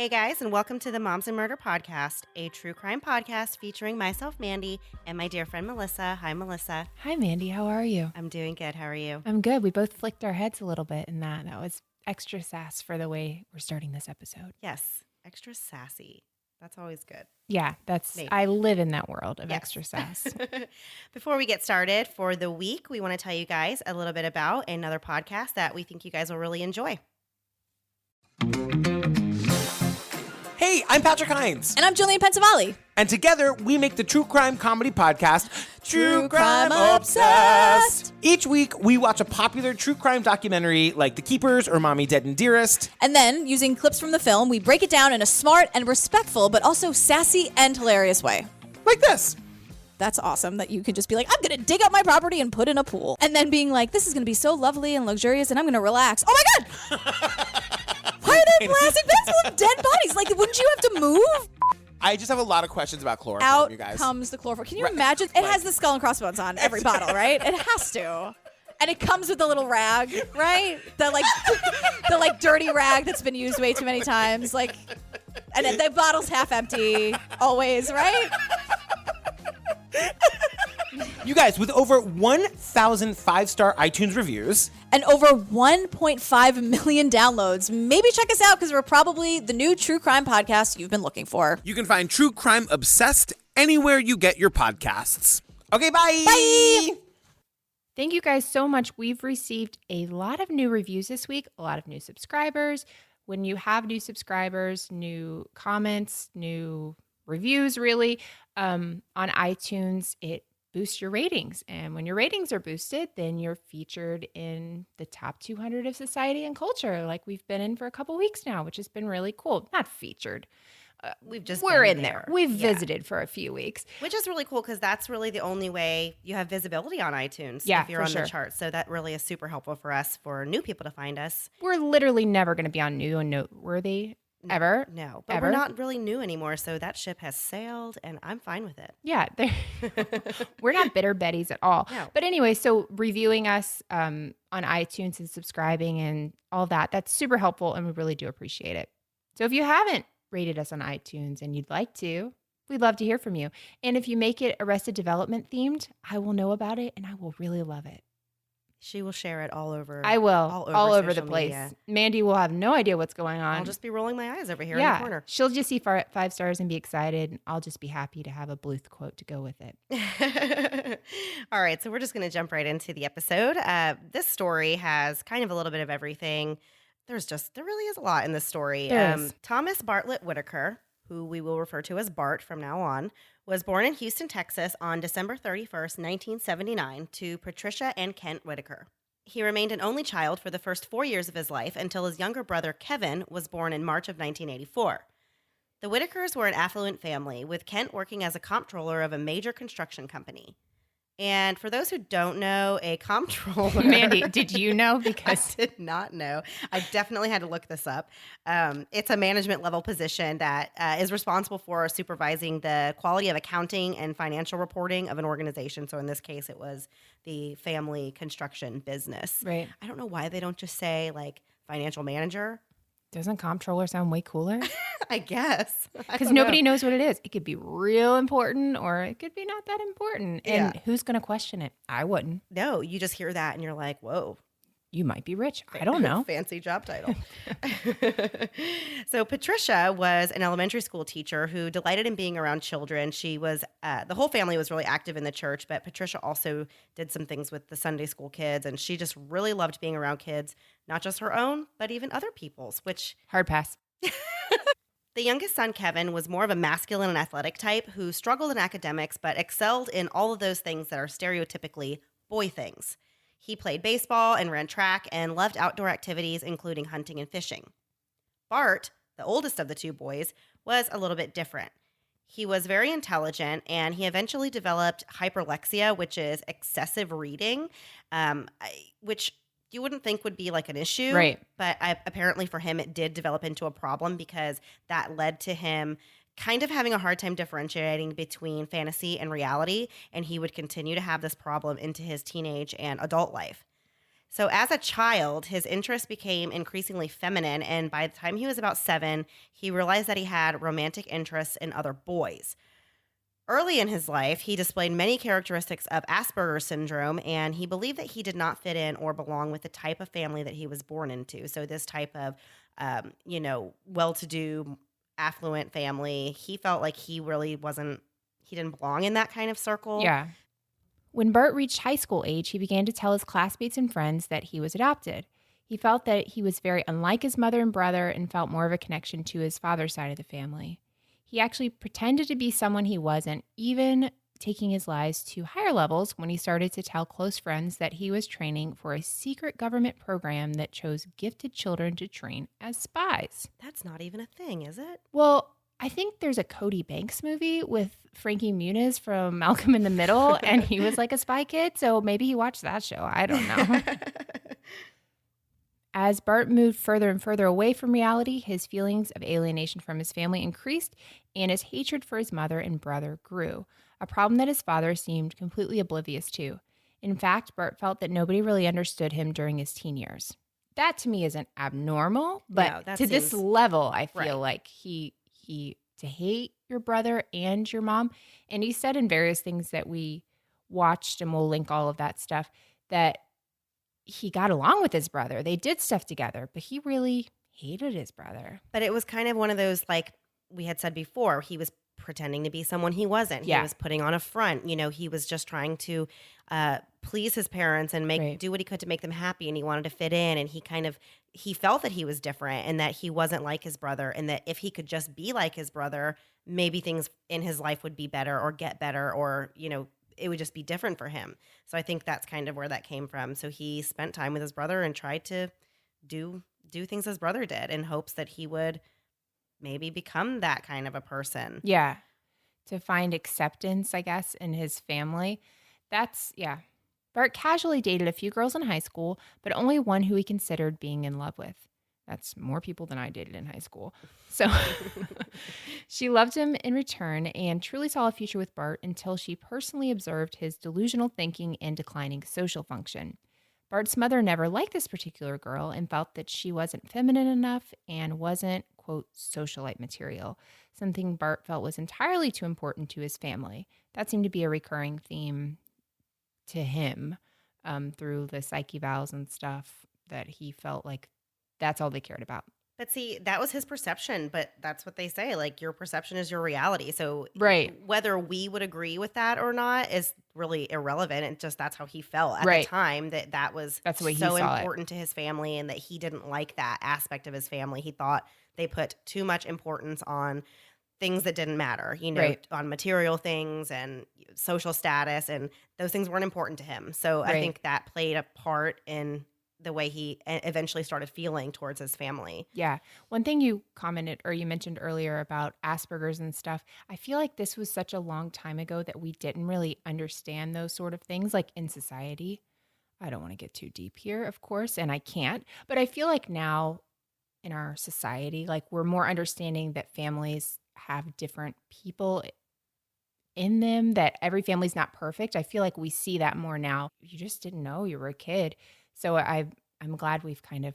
Hey guys, and welcome to the Moms and Murder Podcast, a true crime podcast featuring myself, Mandy, and my dear friend Melissa. Hi, Melissa. Hi, Mandy. How are you? I'm doing good. How are you? I'm good. We both flicked our heads a little bit in that. That was extra sass for the way we're starting this episode. Yes, extra sassy. That's always good. Yeah, Maybe. I live in that world of Yes. extra sass. Before we get started, for the week, we want to tell you guys a little bit about another podcast that we think you guys will really enjoy. Hey, I'm Patrick Hines. And I'm Jillian Pensavali. And together, we make the true crime comedy podcast, True Crime Obsessed. Each week, we watch a popular true crime documentary like The Keepers or Mommy Dead and Dearest. And then, using clips from the film, we break it down in a smart and respectful, but also sassy and hilarious way. Like this. That's awesome that you can just be like, I'm going to dig up my property and put in a pool. And then being like, this is going to be so lovely and luxurious and I'm going to relax. Oh my God! Why are there plastic bags full of dead bodies? Like, wouldn't you have to move? I just have a lot of questions about chloroform, Out you guys. comes the chloroform. Can you imagine? It has the skull and crossbones on every bottle, right? It has to. And it comes with a little rag, right? The dirty rag that's been used way too many times. Like, and the bottle's half empty, always, right? You guys, with over 1,000 five-star iTunes reviews and over 1.5 million downloads, maybe check us out because we're probably the new true crime podcast you've been looking for. you can find True Crime Obsessed anywhere you get your podcasts. Okay, bye! Bye! Thank you guys so much. We've received a lot of new reviews this week, a lot of new subscribers. When you have new subscribers, new comments, new reviews, really, on iTunes, it boost your ratings. And when your ratings are boosted, then you're featured in the top 200 of society and culture, like we've been in for a couple weeks now, which has been really cool. Not featured. We're been in there. We've visited for a few weeks. Which is really cool because that's really the only way you have visibility on iTunes Yeah, if you're for on sure. the charts. So that really is super helpful for us, for new people to find us. We're literally never going to be on New and Noteworthy ever. No, but Ever. we're not really new anymore. So that ship has sailed and I'm fine with it. Yeah, we're not bitter Betties at all. No. But anyway, so reviewing us on iTunes and subscribing and all that, that's super helpful and we really do appreciate it. So if you haven't rated us on iTunes and you'd like to, we'd love to hear from you. And if you make it Arrested Development themed, I will know about it and I will really love it. She will share it all over. I will. All over the social place. media. Mandy will have no idea what's going on. I'll just be rolling my eyes over here in the corner. She'll just see five stars and be excited. And I'll just be happy to have a Bluth quote to go with it. All right, so we're just going to jump right into the episode. This story has kind of a little bit of everything. There really is a lot in this story. There is. Thomas Bartlett Whitaker, who we will refer to as Bart from now on, was born in Houston, Texas on December 31st, 1979 to Patricia and Kent Whitaker. He remained an only child for the first 4 years of his life until his younger brother Kevin was born in March of 1984. The Whitakers were an affluent family, with Kent working as a comptroller of a major construction company. And for those who don't know, a comptroller... Mandy, did you know? Because I did not know. I definitely had to look this up. It's a management level position that is responsible for supervising the quality of accounting and financial reporting of an organization. So in this case, it was the family construction business. Right. I don't know why they don't just say like financial manager. Doesn't comptroller sound way cooler? I guess. Because nobody knows what it is. It could be real important or it could be not that important. And who's going to question it? I wouldn't. No, you just hear that and you're like, whoa. You might be rich. I don't know. Fancy job title. So Patricia was an elementary school teacher who delighted in being around children. She was, the whole family was really active in the church, but Patricia also did some things with the Sunday school kids, and she just really loved being around kids, not just her own, but even other people's, which... Hard pass. The youngest son, Kevin, was more of a masculine and athletic type who struggled in academics, but excelled in all of those things that are stereotypically boy things. He played baseball and ran track and loved outdoor activities, including hunting and fishing. Bart, the oldest of the two boys, was a little bit different. He was very intelligent, and he eventually developed hyperlexia, which is excessive reading, which you wouldn't think would be like an issue. Right. But apparently for him, it did develop into a problem because that led to him kind of having a hard time differentiating between fantasy and reality, and he would continue to have this problem into his teenage and adult life. So, as a child, his interest became increasingly feminine, and by the time he was about 7, he realized that he had romantic interests in other boys. Early in his life, he displayed many characteristics of Asperger's syndrome, and he believed that he did not fit in or belong with the type of family that he was born into. So, this type of, well to do, affluent family, he felt like he really wasn't, he didn't belong in that kind of circle. Yeah. When Bert reached high school age, he began to tell his classmates and friends that he was adopted. He felt that he was very unlike his mother and brother and felt more of a connection to his father's side of the family. He actually pretended to be someone he wasn't, even taking his lies to higher levels when he started to tell close friends that he was training for a secret government program that chose gifted children to train as spies. That's not even a thing, is it? Well, I think there's a Cody Banks movie with Frankie Muniz from Malcolm in the Middle, and he was like a spy kid, so maybe he watched that show. I don't know. As Bart moved further and further away from reality, his feelings of alienation from his family increased, and his hatred for his mother and brother grew, a problem that his father seemed completely oblivious to. In fact, Bart felt that nobody really understood him during his teen years. That to me isn't abnormal, but No, that to this seems- level, I feel Right. like he to hate your brother and your mom. And he said in various things that we watched, and we'll link all of that stuff, that he got along with his brother. They did stuff together, but he really hated his brother. But it was kind of one of those, like we had said before, he was pretending to be someone he wasn't. He Yeah. was putting on a front. He was just trying to please his parents and Right. do what he could to make them happy. And he wanted to fit in. And he felt that he was different and that he wasn't like his brother. And that if he could just be like his brother, maybe things in his life would be better or get better, or, it would just be different for him. So I think that's kind of where that came from. So he spent time with his brother and tried to do things his brother did in hopes that he would maybe become that kind of a person. Yeah. To find acceptance, I guess, in his family. Yeah. Bart casually dated a few girls in high school, but only one who he considered being in love with. That's more people than I dated in high school. So she loved him in return and truly saw a future with Bart until she personally observed his delusional thinking and declining social function. Bart's mother never liked this particular girl and felt that she wasn't feminine enough and wasn't, quote, socialite material, something Bart felt was entirely too important to his family. That seemed to be a recurring theme to him through the psych evals and stuff, that he felt like that's all they cared about. But see, that was his perception, but that's what they say. Like, your perception is your reality. So Right. whether we would agree with that or not is really irrelevant. And just that's how he felt at Right. the time, that was That's the way he so saw it. important to his family, and that he didn't like that aspect of his family. He thought they put too much importance on things that didn't matter, Right. on material things and social status, and those things weren't important to him. So I Right. think that played a part in the way he eventually started feeling towards his family. Yeah. One thing you commented or you mentioned earlier about Asperger's and stuff, I feel like this was such a long time ago that we didn't really understand those sort of things, like in society. I don't want to get too deep here, of course, and I can't, but I feel like now in our society, like we're more understanding that families have different people in them, that every family's not perfect. I feel like we see that more now. You just didn't know, you were a kid. So I'm glad we've kind of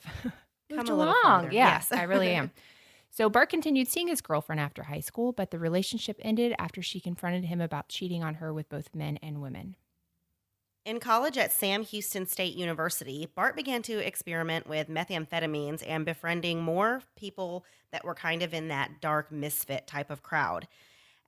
moved a little along. farther, Yeah, yes. I really am. So Bart continued seeing his girlfriend after high school, but the relationship ended after she confronted him about cheating on her with both men and women. In college at Sam Houston State University, Bart began to experiment with methamphetamines and befriending more people that were kind of in that dark misfit type of crowd.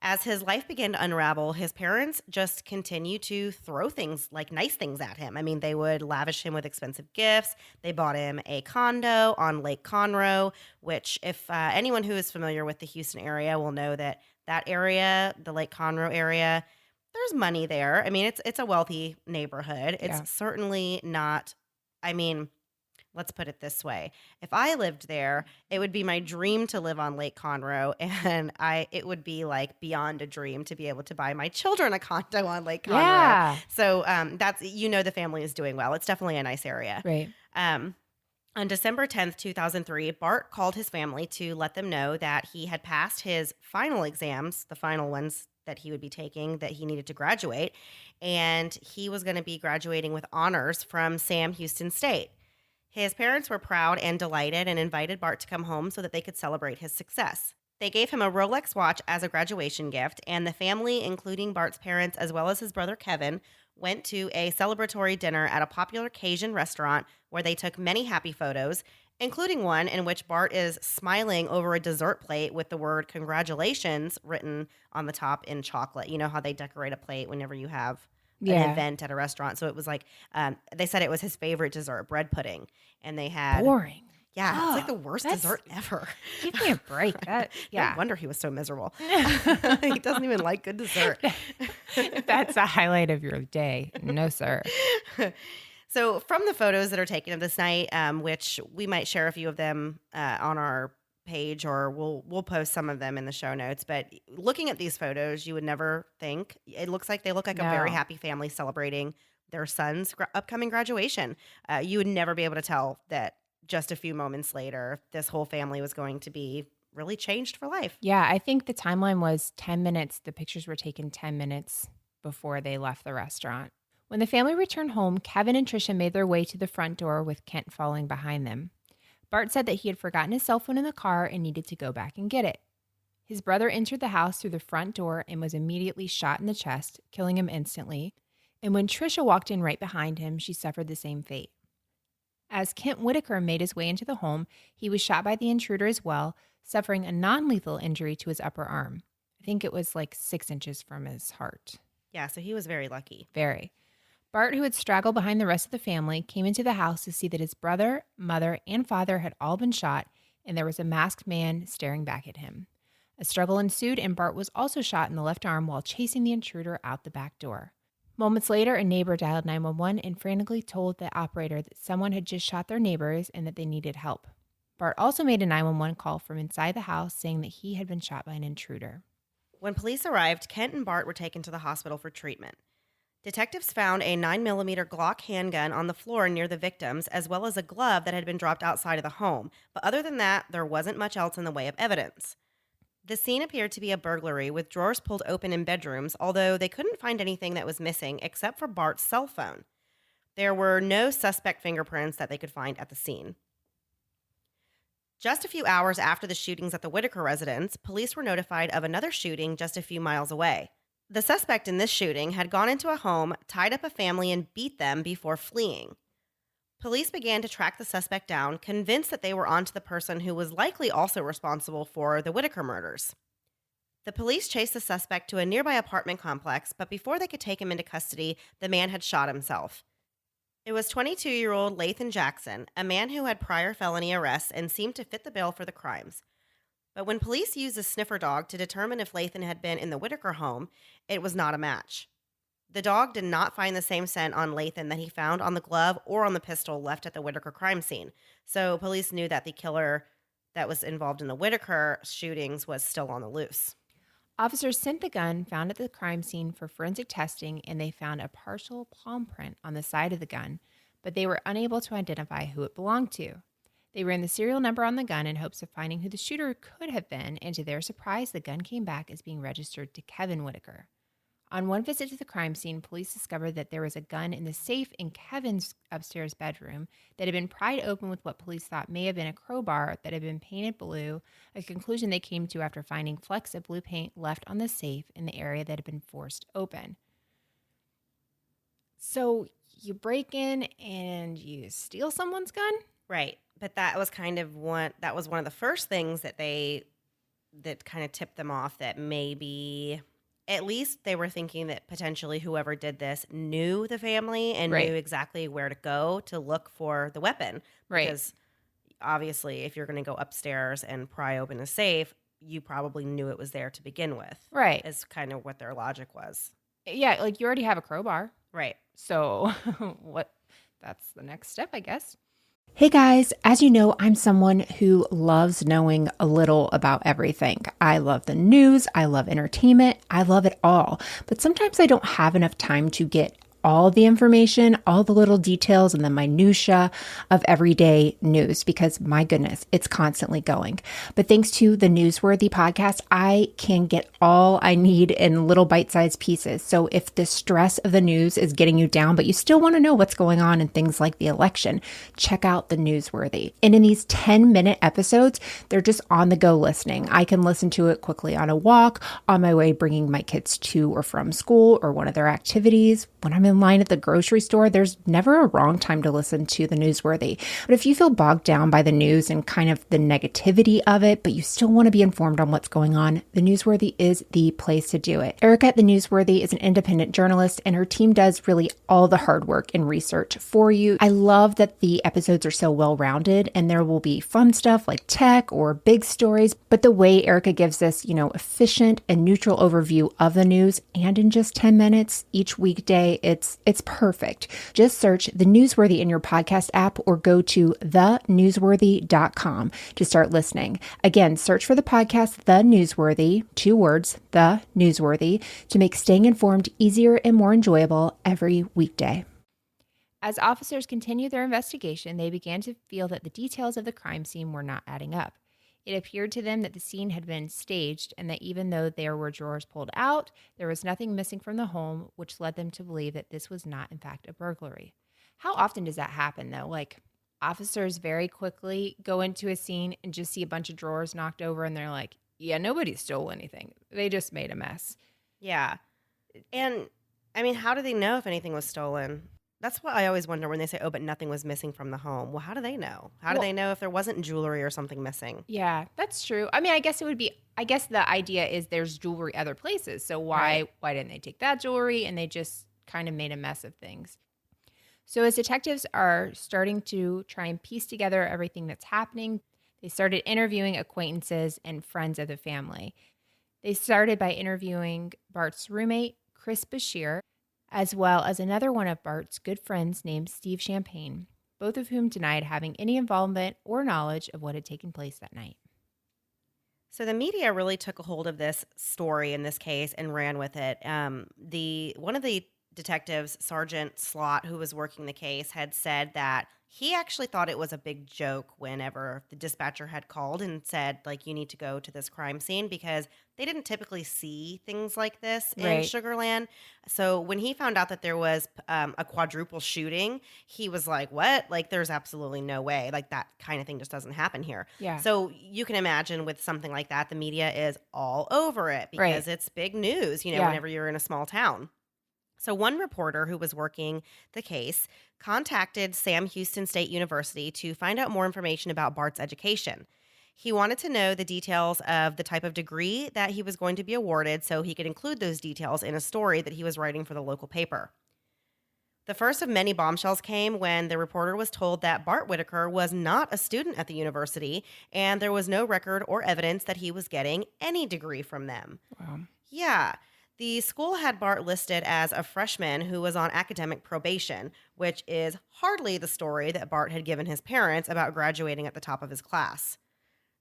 As his life began to unravel, his parents just continued to throw things, like nice things, at him. I mean, they would lavish him with expensive gifts. They bought him a condo on Lake Conroe, which, if anyone who is familiar with the Houston area will know that area, the Lake Conroe area, there's money there. I mean, it's a wealthy neighborhood. It's Yeah. certainly not, I mean, let's put it this way. If I lived there, it would be my dream to live on Lake Conroe, and it would be like beyond a dream to be able to buy my children a condo on Lake Conroe. Yeah. So that's, the family is doing well. It's definitely a nice area. Right. On December 10th, 2003, Bart called his family to let them know that he had passed his final exams, the final ones that he would be taking that he needed to graduate. And he was going to be graduating with honors from Sam Houston State. His parents were proud and delighted and invited Bart to come home so that they could celebrate his success. They gave him a Rolex watch as a graduation gift, and the family, including Bart's parents as well as his brother Kevin, went to a celebratory dinner at a popular Cajun restaurant where they took many happy photos, including one in which Bart is smiling over a dessert plate with the word congratulations written on the top in chocolate. You know how they decorate a plate whenever you have an event at a restaurant. So it was like, they said it was his favorite dessert, bread pudding. And they had... Boring. Yeah, Oh, it's like the worst dessert ever. Give me a break. That, yeah. No wonder he was so miserable. He doesn't even like good dessert. If that's a highlight of your day, no, sir. So from the photos that are taken of this night, which we might share a few of them on our page, or we'll post some of them in the show notes. But looking at these photos, you would never think. It looks like they look like a very happy family celebrating their son's upcoming graduation. You would never be able to tell that just a few moments later, this whole family was going to be really changed for life. Yeah, I think the timeline was 10 minutes. The pictures were taken 10 minutes before they left the restaurant. When the family returned home, Kevin and Tricia made their way to the front door with Kent following behind them. Bart said that he had forgotten his cell phone in the car and needed to go back and get it. His brother entered the house through the front door and was immediately shot in the chest, killing him instantly. And when Tricia walked in right behind him, she suffered the same fate. As Kent Whitaker made his way into the home, he was shot by the intruder as well, suffering a non-lethal injury to his upper arm. I think it was like 6 inches from his heart. Yeah, so he was very lucky. Very. Bart, who had straggled behind the rest of the family, came into the house to see that his brother, mother, and father had all been shot, and there was a masked man staring back at him. A struggle ensued, and Bart was also shot in the left arm while chasing the intruder out the back door. Moments later, a neighbor dialed 911 and frantically told the operator that someone had just shot their neighbors and that they needed help. Bart also made a 911 call from inside the house saying that he had been shot by an intruder. When police arrived, Kent and Bart were taken to the hospital for treatment. Detectives found a 9mm Glock handgun on the floor near the victims, as well as a glove that had been dropped outside of the home. But other than that, there wasn't much else in the way of evidence. The scene appeared to be a burglary with drawers pulled open in bedrooms, although they couldn't find anything that was missing except for Bart's cell phone. There were no suspect fingerprints that they could find at the scene. Just a few hours after the shootings at the Whitaker residence, police were notified of another shooting just a few miles away. The suspect in this shooting had gone into a home, tied up a family, and beat them before fleeing. Police began to track the suspect down, convinced that they were onto the person who was likely also responsible for the Whitaker murders. The police chased the suspect to a nearby apartment complex, but before they could take him into custody, the man had shot himself. It was 22-year-old Lathan Jackson, a man who had prior felony arrests and seemed to fit the bill for the crimes. But when police used a sniffer dog to determine if Lathan had been in the Whitaker home, it was not a match. The dog did not find the same scent on Lathan that he found on the glove or on the pistol left at the Whitaker crime scene. So police knew that the killer that was involved in the Whitaker shootings was still on the loose. Officers sent the gun found at the crime scene for forensic testing, and they found a partial palm print on the side of the gun, but they were unable to identify who it belonged to. They ran the serial number on the gun in hopes of finding who the shooter could have been, and to their surprise, the gun came back as being registered to Kevin Whitaker. On one visit to the crime scene, police discovered that there was a gun in the safe in Kevin's upstairs bedroom that had been pried open with what police thought may have been a crowbar that had been painted blue, a conclusion they came to after finding flecks of blue paint left on the safe in the area that had been forced open. So you break in and you steal someone's gun? Right. But that was one of the first things that kind of tipped them off that maybe... At least they were thinking that potentially whoever did this knew the family and knew exactly where to go to look for the weapon. Right. Because obviously, if you're going to go upstairs and pry open a safe, you probably knew it was there to begin with. Right. Is kind of what their logic was. Yeah, like you already have a crowbar. Right. So that's the next step, I guess. Hey guys, as you know, I'm someone who loves knowing a little about everything. I love the news, I love entertainment, I love it all. But sometimes I don't have enough time to get all the information, all the little details and the minutia of everyday news because my goodness, it's constantly going. But thanks to the Newsworthy podcast, I can get all I need in little bite-sized pieces. So if the stress of the news is getting you down, but you still want to know what's going on in things like the election, check out the Newsworthy. And in these 10-minute episodes, they're just on the go listening. I can listen to it quickly on a walk, on my way bringing my kids to or from school or one of their activities. When I'm in line at the grocery store, there's never a wrong time to listen to the Newsworthy. But if you feel bogged down by the news and kind of the negativity of it, but you still want to be informed on what's going on, the Newsworthy is the place to do it. Erica at the Newsworthy is an independent journalist, and her team does really all the hard work and research for you. I love that the episodes are so well-rounded, and there will be fun stuff like tech or big stories, but the way Erica gives this, efficient and neutral overview of the news, and in just 10 minutes each weekday, it's perfect. Just search The Newsworthy in your podcast app or go to thenewsworthy.com to start listening. Again, search for the podcast The Newsworthy, 2 words, The Newsworthy, to make staying informed easier and more enjoyable every weekday. As officers continued their investigation, they began to feel that the details of the crime scene were not adding up. It appeared to them that the scene had been staged and that even though there were drawers pulled out, there was nothing missing from the home, which led them to believe that this was not, in fact, a burglary. How often does that happen, though? Like, officers very quickly go into a scene and just see a bunch of drawers knocked over and they're like, yeah, nobody stole anything. They just made a mess. Yeah. And, I mean, how do they know if anything was stolen? That's what I always wonder when they say, oh, but nothing was missing from the home. Well, how do they know? How do they know if there wasn't jewelry or something missing? Yeah, that's true. I mean, I guess the idea is there's jewelry other places. So why didn't they take that jewelry? And they just kind of made a mess of things. So as detectives are starting to try and piece together everything that's happening, they started interviewing acquaintances and friends of the family. They started by interviewing Bart's roommate, Chris Bashir, as well as another one of Bart's good friends named Steve Champagne, both of whom denied having any involvement or knowledge of what had taken place that night. So the media really took a hold of this story in this case and ran with it. One of the detectives, Sergeant Slot, who was working the case, had said that he actually thought it was a big joke whenever the dispatcher had called and said, like, you need to go to this crime scene because they didn't typically see things like this in Sugar Land. So when he found out that there was a quadruple shooting, he was like, what? Like, there's absolutely no way. Like, that kind of thing just doesn't happen here. Yeah. So you can imagine with something like that, the media is all over it because it's big news, whenever you're in a small town. So one reporter who was working the case contacted Sam Houston State University to find out more information about Bart's education. He wanted to know the details of the type of degree that he was going to be awarded so he could include those details in a story that he was writing for the local paper. The first of many bombshells came when the reporter was told that Bart Whitaker was not a student at the university and there was no record or evidence that he was getting any degree from them. Wow. Yeah. The school had Bart listed as a freshman who was on academic probation, which is hardly the story that Bart had given his parents about graduating at the top of his class.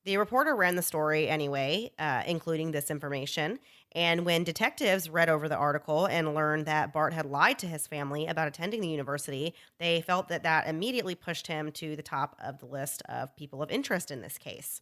The reporter ran the story anyway, including this information, and when detectives read over the article and learned that Bart had lied to his family about attending the university, they felt that that immediately pushed him to the top of the list of people of interest in this case.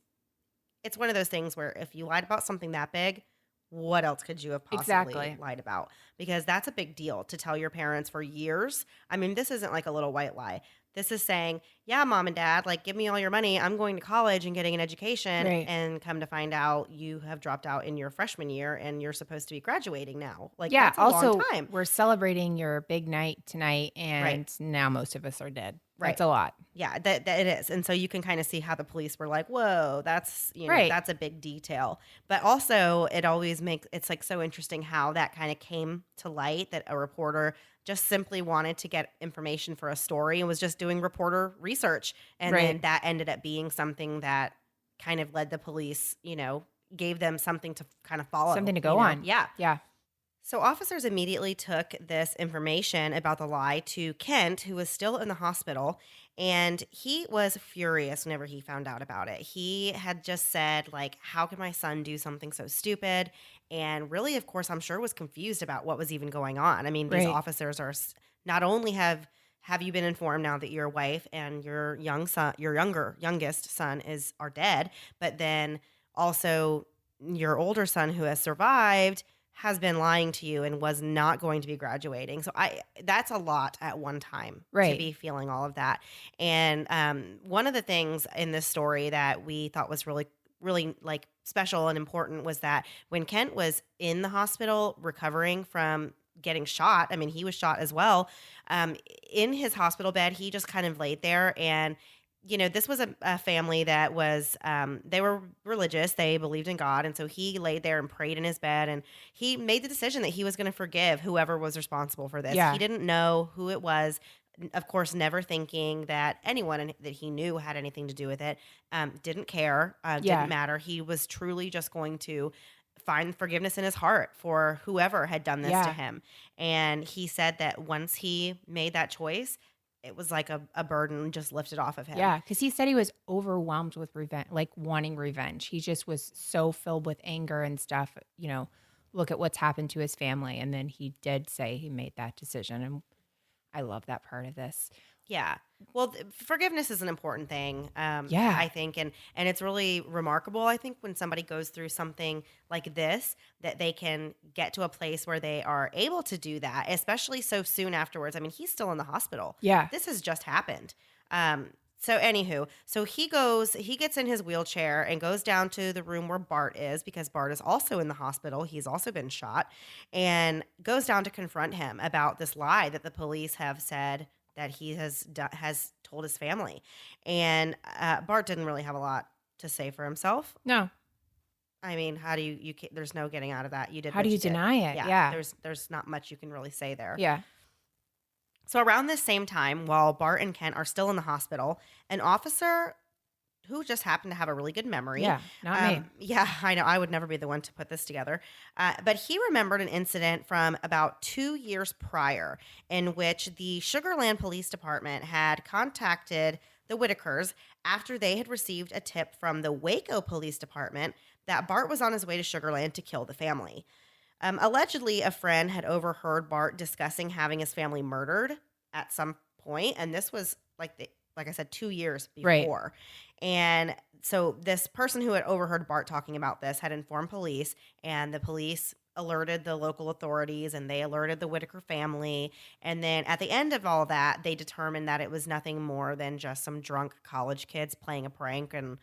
It's one of those things where if you lied about something that big, what else could you have possibly lied about? Because that's a big deal to tell your parents for years. I mean, this isn't like a little white lie. This is saying, yeah, mom and dad, like, give me all your money. I'm going to college and getting an education. Right. And come to find out you have dropped out in your freshman year and you're supposed to be graduating now. Like, Yeah, that's a also, long time. we're celebrating your big night tonight, and now most of us are dead. That's a lot. Yeah, that it is. And so you can kind of see how the police were like, whoa, that's, that's a big detail. But also it always it's like so interesting how that kind of came to light that a reporter just simply wanted to get information for a story and was just doing reporter research. And then that ended up being something that kind of led the police, gave them something to kind of follow. Something to go on. Yeah. Yeah. So officers immediately took this information about the lie to Kent, who was still in the hospital, and he was furious whenever he found out about it. He had just said, like, how could my son do something so stupid? and really, of course, I'm sure was confused about what was even going on. I mean, these Right. officers are not only have you been informed now that your wife and your youngest son are dead, but then also your older son who has survived has been lying to you and was not going to be graduating. So that's a lot at one time to Right. be feeling all of that. And one of the things in this story that we thought was really, really like special and important was that when Kent was in the hospital recovering from getting shot, I mean, he was shot as well. In his hospital bed, he just kind of laid there. And this was a family that was, they were religious. They believed in God. And so he laid there and prayed in his bed. And he made the decision that he was going to forgive whoever was responsible for this. Yeah. He didn't know who it was. Of course, never thinking that anyone that he knew had anything to do with it. Didn't care. Yeah. Didn't matter. He was truly just going to find forgiveness in his heart for whoever had done this Yeah. to him. And he said that once he made that choice, it was like a burden just lifted off of him. Yeah, because he said he was overwhelmed with revenge, like wanting revenge. He just was so filled with anger and stuff. Look at what's happened to his family. And then he did say he made that decision. And I love that part of this. Yeah. Well, forgiveness is an important thing. Yeah. I think, and it's really remarkable. I think when somebody goes through something like this, that they can get to a place where they are able to do that, especially so soon afterwards. I mean, he's still in the hospital. Yeah. This has just happened. So anywho, he gets in his wheelchair and goes down to the room where Bart is, because Bart is also in the hospital. He's also been shot, and goes down to confront him about this lie that the police have said that he has told his family. And Bart didn't really have a lot to say for himself. No. I mean, how do you there's no getting out of that. You did. How what do you did. deny it? Yeah. There's not much you can really say there. Yeah. So around this same time, while Bart and Kent are still in the hospital, an officer who just happened to have a really good memory. Yeah, not me. Yeah, I know. I would never be the one to put this together. But he remembered an incident from about 2 years prior in which the Sugar Land Police Department had contacted the Whitakers after they had received a tip from the Waco Police Department that Bart was on his way to Sugar Land to kill the family. Allegedly, a friend had overheard Bart discussing having his family murdered at some point, and this was like I said, 2 years before. Right. And so this person who had overheard Bart talking about this had informed police, and the police alerted the local authorities, and they alerted the Whitaker family. And then at the end of all that, they determined that it was nothing more than just some drunk college kids playing a prank, and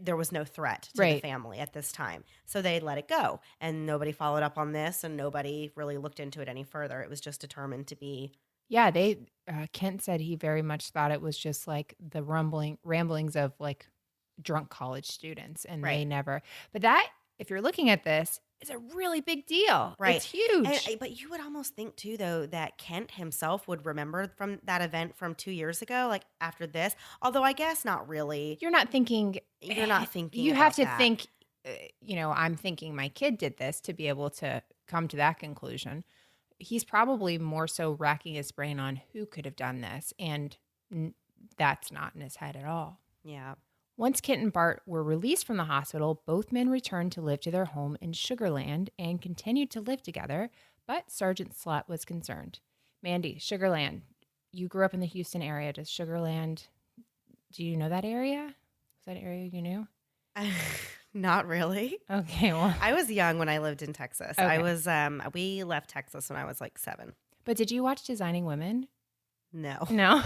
there was no threat to the Right. family at this time. So they let it go, and nobody followed up on this, and nobody really looked into it any further. It was just determined to be. Yeah, Kent said he very much thought it was just like the ramblings of like drunk college students, and they Right. never. But that, if you're looking at this, is a really big deal. Right. It's huge. But you would almost think too, though, that Kent himself would remember from that event from 2 years ago, like after this. Although I guess not really. You're not thinking. You're not thinking. You have about to that. think. I'm thinking my kid did this to be able to come to that conclusion. He's probably more so racking his brain on who could have done this, and that's not in his head at all. Yeah. Once Kent and Bart were released from the hospital, both men returned to live to their home in Sugar Land and continued to live together, but Sergeant Slot was concerned. Mandy, Sugar Land, you grew up in the Houston area. Does Sugar Land, do you know that area? Was that an area you knew? Not really. Okay, well. I was young when I lived in Texas. Okay. I was. We left Texas when I was like 7. But did you watch Designing Women? No. No.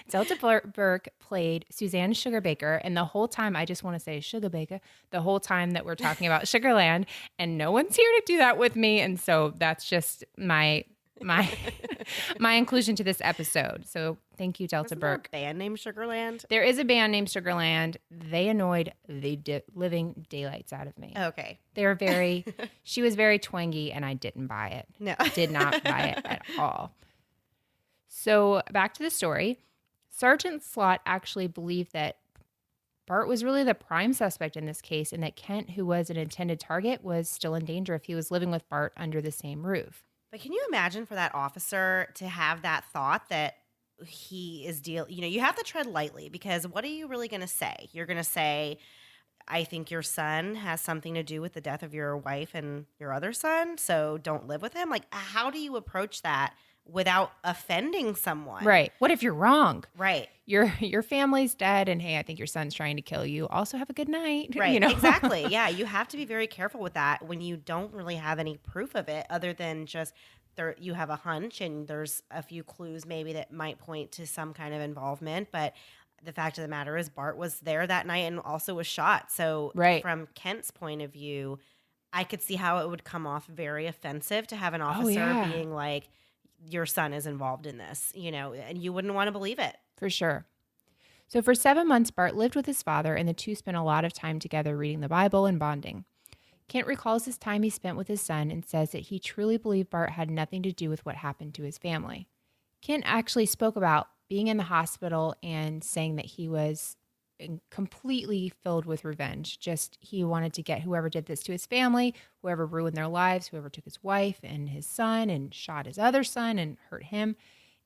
Delta Burke played Suzanne Sugarbaker, and the whole time, I just want to say Sugarbaker, the whole time that we're talking about Sugarland, and no one's here to do that with me, and so that's just my my inclusion to this episode. So thank you, Delta Wasn't there a Burke. band named Sugarland. There is a band named Sugarland. They annoyed the living daylights out of me. Okay. They were very, she was very twangy, and I didn't buy it. No. Did not buy it at all. So back to the story. Sergeant Slot actually believed that Bart was really the prime suspect in this case, and that Kent, who was an intended target, was still in danger if he was living with Bart under the same roof. But can you imagine for that officer to have that thought that he is you have to tread lightly, because what are you really going to say? You're going to say, I think your son has something to do with the death of your wife and your other son, so don't live with him. Like, how do you approach that without offending someone? Right. What if you're wrong? Right. Your family's dead, and hey, I think your son's trying to kill you. Also, have a good night. Right. You know? Exactly. Yeah. You have to be very careful with that when you don't really have any proof of it other than just you have a hunch and there's a few clues maybe that might point to some kind of involvement. But the fact of the matter is Bart was there that night and also was shot. So Right. from Kent's point of view, I could see how it would come off very offensive to have an officer yeah. being like, your son is involved in this, and you wouldn't want to believe it. For sure. So for 7 months, Bart lived with his father, and the two spent a lot of time together reading the Bible and bonding. Kent recalls his time he spent with his son and says that he truly believed Bart had nothing to do with what happened to his family. Kent actually spoke about being in the hospital and saying that he was completely filled with revenge. Just he wanted to get whoever did this to his family, whoever ruined their lives, whoever took his wife and his son and shot his other son and hurt him.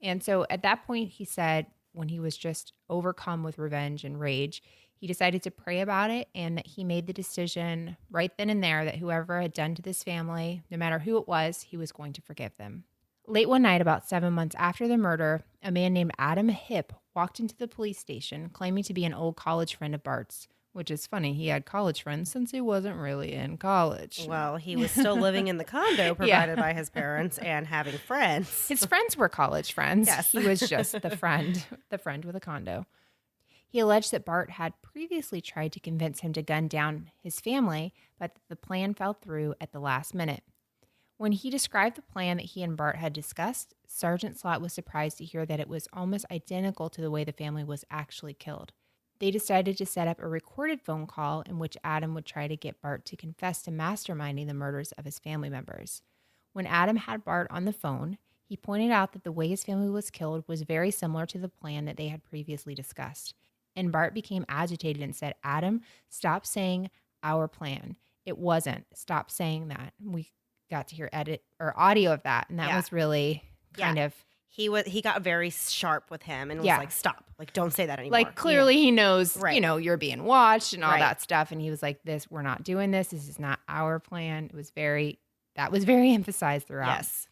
And so at that point, he said, when he was just overcome with revenge and rage, he decided to pray about it and that he made the decision right then and there that whoever had done to this family, no matter who it was, he was going to forgive them. Late one night, about 7 months after the murder, a man named Adam Hipp walked into the police station claiming to be an old college friend of Bart's, which is funny. He had college friends since he wasn't really in college. Well, he was still living in the condo provided by his parents and having friends. His friends were college friends. Yes. He was just the friend with a condo. He alleged that Bart had previously tried to convince him to gun down his family, but the plan fell through at the last minute. When he described the plan that he and Bart had discussed, Sergeant Slott was surprised to hear that it was almost identical to the way the family was actually killed. They decided to set up a recorded phone call in which Adam would try to get Bart to confess to masterminding the murders of his family members. When Adam had Bart on the phone, he pointed out that the way his family was killed was very similar to the plan that they had previously discussed. And Bart became agitated and said, "Adam, stop saying our plan. It wasn't. Stop saying that." We got to hear audio of that, and that was really kind of. He got very sharp with him and was like, "Stop! Like, don't say that anymore." Like clearly he knows, Right. You're being watched and all that stuff. And he was like, we're not doing this. This is not our plan. That was very emphasized throughout. Yes.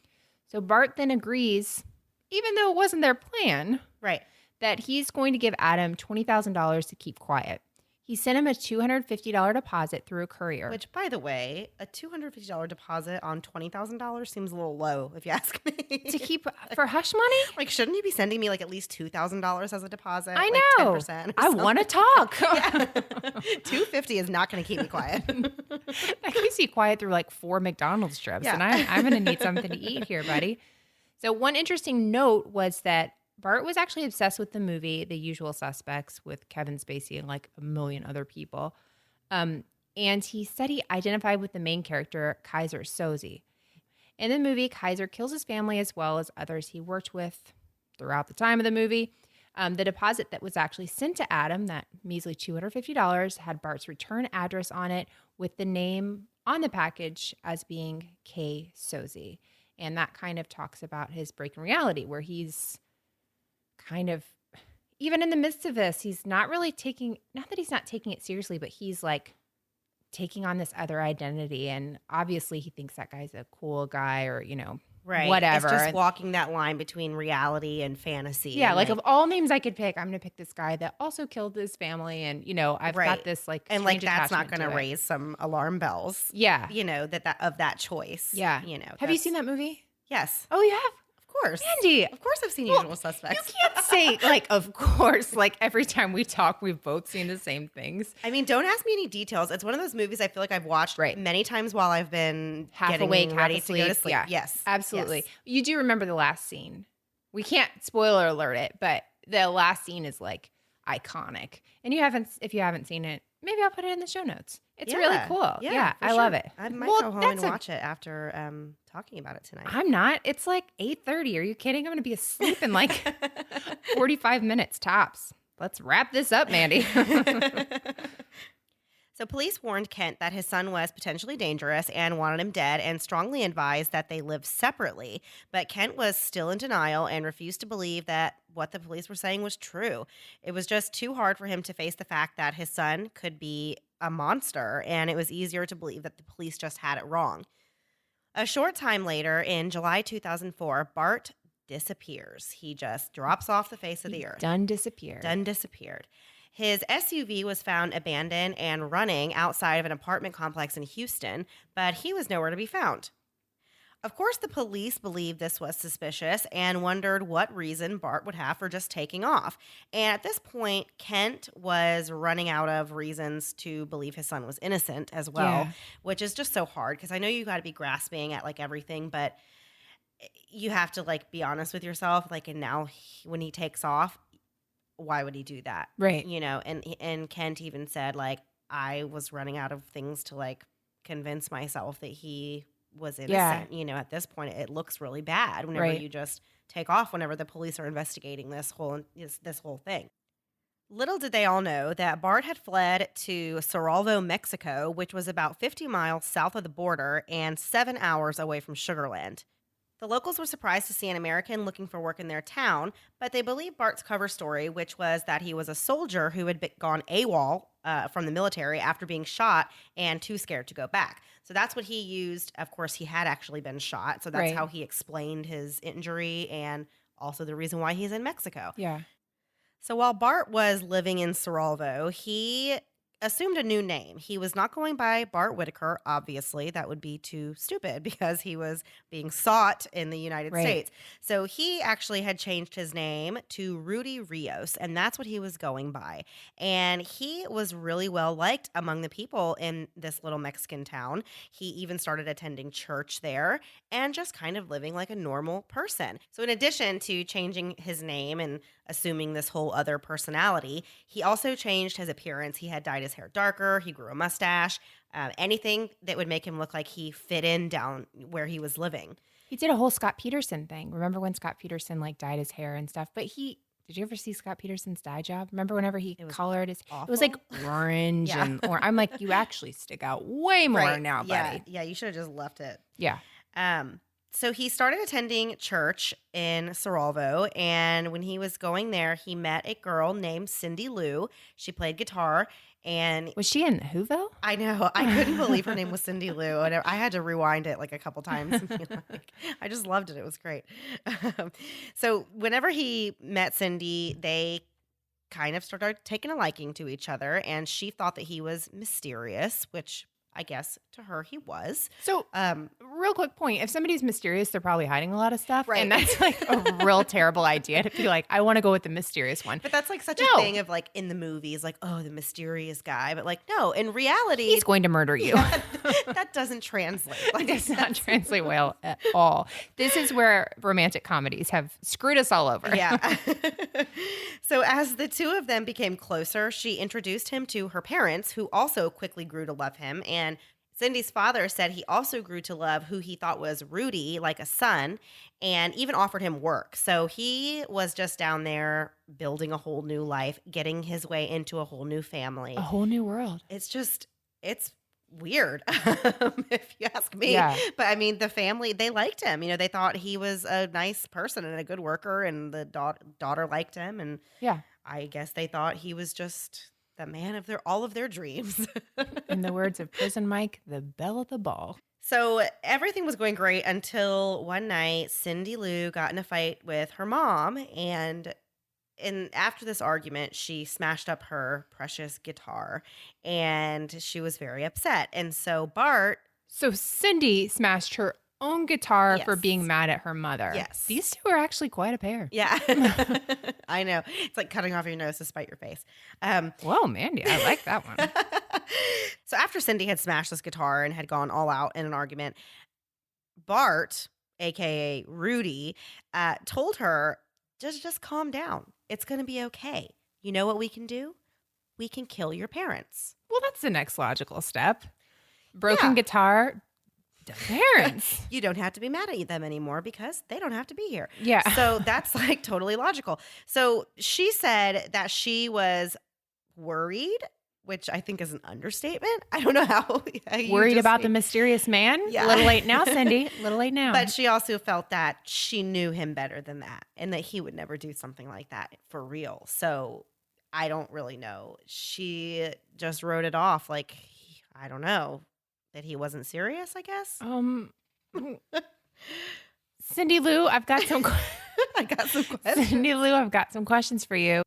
So Bart then agrees, even though it wasn't their plan, Right. that he's going to give Adam $20,000 to keep quiet. He sent him a $250 deposit through a courier. Which, by the way, a $250 deposit on $20,000 seems a little low, if you ask me. to keep for hush money? Like, shouldn't you be sending me like at least $2,000 as a deposit? I like know. 10% or I something? want to talk. $250 is not going to keep me quiet. That keeps you quiet through like 4 McDonald's trips. Yeah. And I'm going to need something to eat here, buddy. So one interesting note was that Bart was actually obsessed with the movie The Usual Suspects with Kevin Spacey and like a million other people. And he said he identified with the main character, Kaiser Soze. In the movie, Kaiser kills his family as well as others he worked with throughout the time of the movie. The deposit that was actually sent to Adam, that measly $250, had Bart's return address on it with the name on the package as being K. Soze. And that kind of talks about his break in reality, where he's kind of, even in the midst of this, he's not really not that he's not taking it seriously, but he's like taking on this other identity. And obviously he thinks that guy's a cool guy or, Right. whatever. It's just walking that line between reality and fantasy. Yeah, and like of all names I could pick, I'm going to pick this guy that also killed his family. And, I've Right. got this like, and like strange that's not attachment going to it. raise some alarm bells. Yeah. That of that choice. Yeah. Have you seen that movie? Yes. Oh, you have? Of course. Andy. Of course I've seen Well, Usual Suspects. You can't say, like, of course, like every time we talk, we've both seen the same things. I mean, don't ask me any details. It's one of those movies I feel like I've watched many times while I've been Half getting awake, half ready to go to asleep. sleep. Yeah. Yes. Absolutely. Yes. You do remember the last scene. We can't spoiler alert it, but the last scene is like iconic. And if you haven't seen it, maybe I'll put it in the show notes. It's really cool. Yeah, for I sure. love it. I might Well, go home and watch it after talking about it tonight. I'm not. It's like 8:30. Are you kidding? I'm going to be asleep in like 45 minutes tops. Let's wrap this up, Mandy. So police warned Kent that his son was potentially dangerous and wanted him dead and strongly advised that they live separately. But Kent was still in denial and refused to believe that what the police were saying was true. It was just too hard for him to face the fact that his son could be a monster, and it was easier to believe that the police just had it wrong. A short time later, in July 2004, Bart disappears. He just drops off the face of the earth. Done disappeared. Done disappeared. His SUV was found abandoned and running outside of an apartment complex in Houston, but he was nowhere to be found. Of course, the police believed this was suspicious and wondered what reason Bart would have for just taking off. And at this point, Kent was running out of reasons to believe his son was innocent as well, Yeah. which is just so hard because I know you got to be grasping at like everything, but you have to like be honest with yourself. Like, and now when he takes off, why would he do that? Right. You know, and Kent even said like, I was running out of things to like convince myself that he was innocent. You know, at this point, it looks really bad whenever Right. you just take off whenever the police are investigating this whole thing. Little did they all know that Bart had fled to Cerralvo, Mexico, which was about 50 miles south of the border and 7 hours away from Sugarland. The locals were surprised to see an American looking for work in their town, but they believed Bart's cover story, which was that he was a soldier who had gone AWOL from the military after being shot and too scared to go back. So that's what he used. Of course, he had actually been shot, so that's Right. how he explained his injury and also the reason why he's in Mexico. Yeah. So while Bart was living in Cerralvo, he assumed a new name. He was not going by Bart Whitaker, obviously. That would be too stupid because he was being sought in the United Right. States. So he actually had changed his name to Rudy Rios, and that's what he was going by. And he was really well liked among the people in this little Mexican town. He even started attending church there and just kind of living like a normal person. So in addition to changing his name and assuming this whole other personality, he also changed his appearance. He had dyed his hair darker. He grew a mustache. Anything that would make him look like he fit in down where he was living. He did a whole Scott Peterson thing. Remember when Scott Peterson like dyed his hair and stuff? But did you ever see Scott Peterson's dye job? Remember whenever he It was colored his? awful. It was like orange Yeah. and orange. I'm like, you actually stick out way more Right. now, buddy. Yeah, you should have just left it. Yeah. So he started attending church in Cerralvo, and when he was going there, he met a girl named Cindy Lou. She played guitar, and Was she in Whoville? I know I couldn't believe her name was Cindy Lou, and I had to rewind it like a couple times. And be like, I just loved it; it was great. So whenever he met Cindy, they kind of started taking a liking to each other, and she thought that he was mysterious, which I guess to her he was. So, real quick point: if somebody's mysterious, they're probably hiding a lot of stuff, Right. and that's like a real terrible idea to be like, I want to go with the mysterious one. But that's like such No. a thing of like in the movies, like, oh, the mysterious guy. But like, no, in reality, He's going to murder you. that doesn't translate. Like, It does not translate well at all. This is where romantic comedies have screwed us all over. yeah. So as the two of them became closer, she introduced him to her parents, who also quickly grew to love him. And Cindy's father said he also grew to love who he thought was Rudy, like a son, and even offered him work. So he was just down there building a whole new life, getting his way into a whole new family. A whole new world. It's weird, if you ask me. Yeah. But I mean, the family, they liked him. You know, they thought he was a nice person and a good worker, and the daughter liked him. And Yeah. I guess they thought he was just the man of all of their dreams. In the words of Prison Mike, the belle of the ball. So everything was going great until one night Cindy Lou got in a fight with her mom, and after this argument, she smashed up her precious guitar, and she was very upset. And so Bart, So Cindy smashed her own guitar for Yes. being mad at her mother. Yes. These two are actually quite a pair. yeah, I know, it's like cutting off your nose to spite your face. Whoa, Mandy, I like that one. So after Cindy had smashed this guitar and had gone all out in an argument, Bart, aka Rudy, told her, just calm down. It's going to be okay. You know what we can do? We can kill your parents. Well, that's the next logical step. Broken Yeah. guitar, the parents. You don't have to be mad at them anymore because they don't have to be here. Yeah. So that's like totally logical. So she said that she was worried, which I think is an understatement. I don't know how. you Worried just about the think- mysterious man? Yeah. Little late now, Cindy. Little late now. But she also felt that she knew him better than that and that he would never do something like that for real. So I don't really know. She just wrote it off like, I don't know, that he wasn't serious, I guess. Cindy Lou, I've got some I got some questions. Cindy Lou, I've got some questions for you.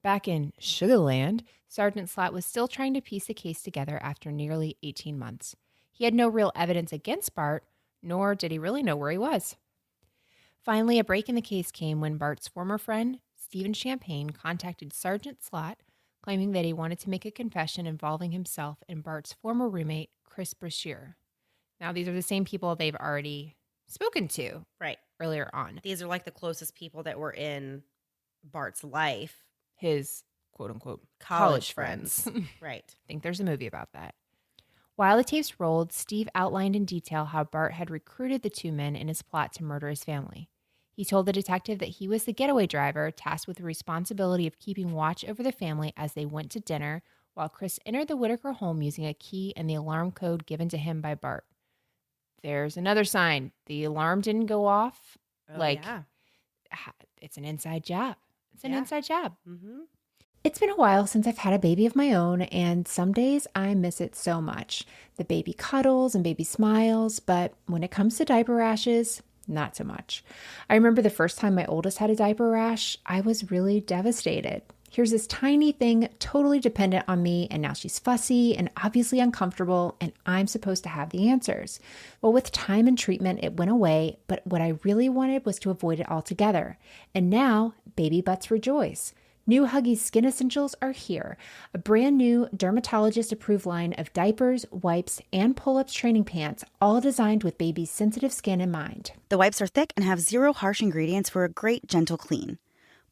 Back in Sugarland, Sergeant Slot was still trying to piece the case together after nearly 18 months. He had no real evidence against Bart, nor did he really know where he was. Finally, a break in the case came when Bart's former friend, Stephen Champagne, contacted Sergeant Slot, claiming that he wanted to make a confession involving himself and Bart's former roommate, Chris Brashear. Now, these are the same people they've already spoken to Right. earlier on. These are like the closest people that were in Bart's life. His quote-unquote College friends. Right. I think there's a movie about that. While the tapes rolled, Steve outlined in detail how Bart had recruited the two men in his plot to murder his family. He told the detective that he was the getaway driver tasked with the responsibility of keeping watch over the family as they went to dinner, while Chris entered the Whitaker home using a key and the alarm code given to him by Bart. There's another sign. The alarm didn't go off. Oh, yeah. It's an inside job. It's an Yeah. inside job. Mm-hmm. It's been a while since I've had a baby of my own, and some days I miss it so much. The baby cuddles and baby smiles, but when it comes to diaper rashes, not so much. I remember the first time my oldest had a diaper rash, I was really devastated. Here's this tiny thing totally dependent on me, and now she's fussy and obviously uncomfortable, and I'm supposed to have the answers. Well, with time and treatment, it went away, but what I really wanted was to avoid it altogether. And now, baby butts rejoice. New Huggies Skin Essentials are here, a brand new dermatologist-approved line of diapers, wipes, and pull-ups training pants, all designed with baby's sensitive skin in mind. The wipes are thick and have zero harsh ingredients for a great, gentle clean.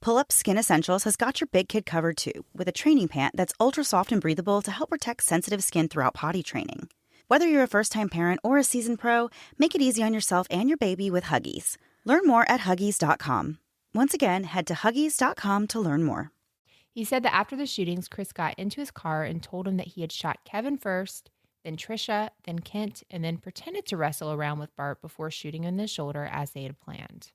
Pull-Up Skin Essentials has got your big kid covered too, with a training pant that's ultra soft and breathable to help protect sensitive skin throughout potty training. Whether you're a first-time parent or a seasoned pro, make it easy on yourself and your baby with Huggies. Learn more at Huggies.com. Once again, head to Huggies.com to learn more. He said that after the shootings, Chris got into his car and told him that he had shot Kevin first, then Trisha, then Kent, and then pretended to wrestle around with Bart before shooting him in the shoulder as they had planned.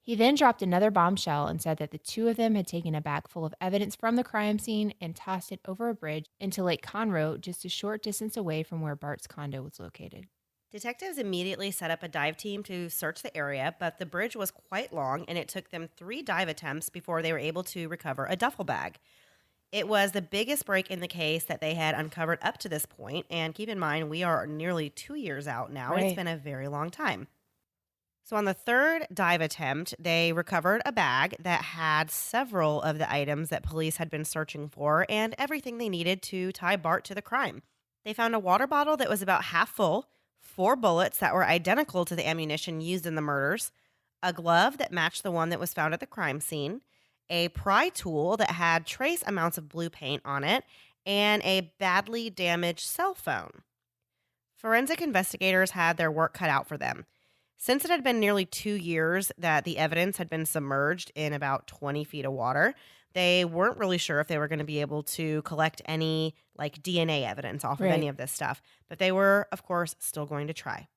He then dropped another bombshell and said that the two of them had taken a bag full of evidence from the crime scene and tossed it over a bridge into Lake Conroe, just a short distance away from where Bart's condo was located. Detectives immediately set up a dive team to search the area, but the bridge was quite long and it took them 3 dive attempts before they were able to recover a duffel bag. It was the biggest break in the case that they had uncovered up to this point, and keep in mind, we are nearly 2 years out now. Right. It's been a very long time. So on the 3rd dive attempt, they recovered a bag that had several of the items that police had been searching for and everything they needed to tie Bart to the crime. They found a water bottle that was about half full, 4 bullets that were identical to the ammunition used in the murders, a glove that matched the one that was found at the crime scene, a pry tool that had trace amounts of blue paint on it, and a badly damaged cell phone. Forensic investigators had their work cut out for them. Since it had been nearly 2 years that the evidence had been submerged in about 20 feet of water, they weren't really sure if they were going to be able to collect any like DNA evidence off of any of this stuff. But they were, of course, still going to try.